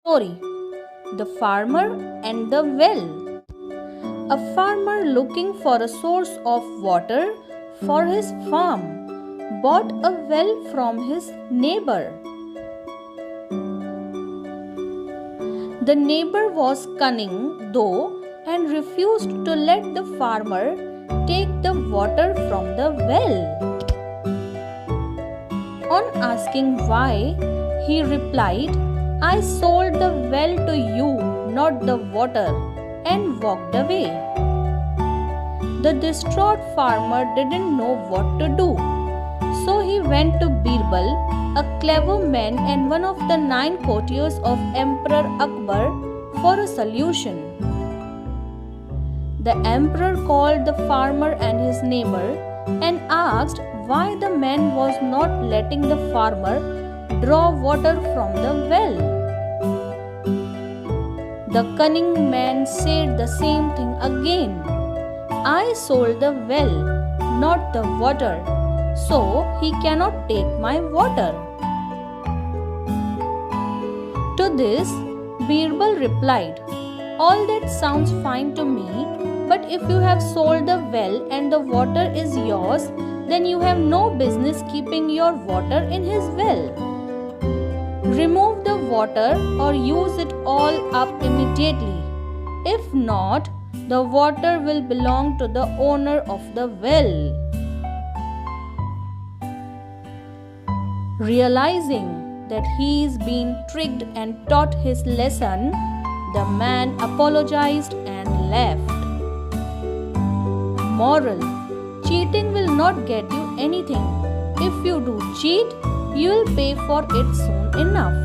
Story: The Farmer and the Well. A farmer looking for a source of water for his farm bought a well from his neighbor. The neighbor was cunning, though, and refused to let the farmer take the water from the well. On asking why, he replied, "I sold the well to you, not the water," and walked away. The distraught farmer didn't know what to do, so he went to Birbal, a clever man and one of the 9 courtiers of Emperor Akbar, for a solution. The emperor called the farmer and his neighbor and asked why the man was not letting the farmer draw water from the well. The cunning man said the same thing again. "I sold the well, not the water, so he cannot take my water." To this, Birbal replied, "All that sounds fine to me, but if you have sold the well and the water is yours, then you have no business keeping your water in his well. Remove the water or use it all up immediately. If not, the water will belong to the owner of the well." Realizing that he is being tricked and taught his lesson, the man apologized and left. Moral: cheating will not get you anything. If you do cheat, you will pay for it soon enough.